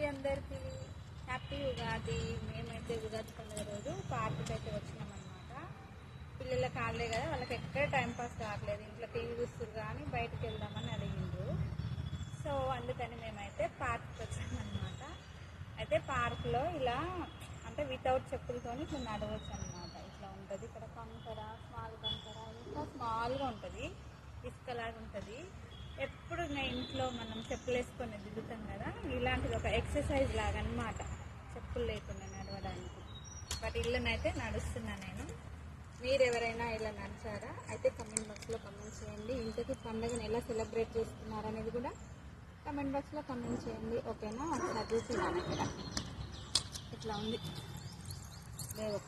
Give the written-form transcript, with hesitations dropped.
అందరికీ హ్యాపీ ఉగాది. మేమైతే ఉగాది పండుగ రోజు పార్క్కి అయితే వచ్చినామన్నమాట. పిల్లల కాళ్ళే కదా, వాళ్ళకి ఎక్కడ టైం పాస్ కావట్లేదు, ఇంట్లో టీవీ చూస్తారు కానీ బయటకు వెళ్దామని అడిగిండ్రు. సో అందుకని మేమైతే పార్క్కి వచ్చామన్నమాట. అయితే పార్క్లో ఇలా అంటే వితౌట్ చెప్పులతో ఇట్లా నడవచ్చు అనమాట. ఇట్లా ఉంటుంది. ఇక్కడ కంకర, స్మాల్ కంకర, ఇంకా స్మాల్గా ఉంటుంది, ఇసుకలాగా ఉంటుంది. ఎప్పుడు ఇంట్లో మనం చెప్పులు వేసుకొని దిగుతాం కదా, ఇలాంటిది ఒక ఎక్సర్సైజ్ లాగా అనమాట, చెప్పులు లేకుండా నడవడానికి. బట్ ఇళ్ళనైతే నడుస్తున్నా నేను. మీరు ఎవరైనా ఇలా నడిచారా అయితే కమెంట్ బాక్స్లో కమెంట్ చేయండి. ఇంతకీ పండుగను ఎలా సెలబ్రేట్ చేస్తున్నారనేది కూడా కమెంట్ బాక్స్లో కమెంట్ చేయండి, ఓకేనా? ఒకసారి చూస్తున్నాను, ఇక్కడ ఇట్లా ఉంది. లేదు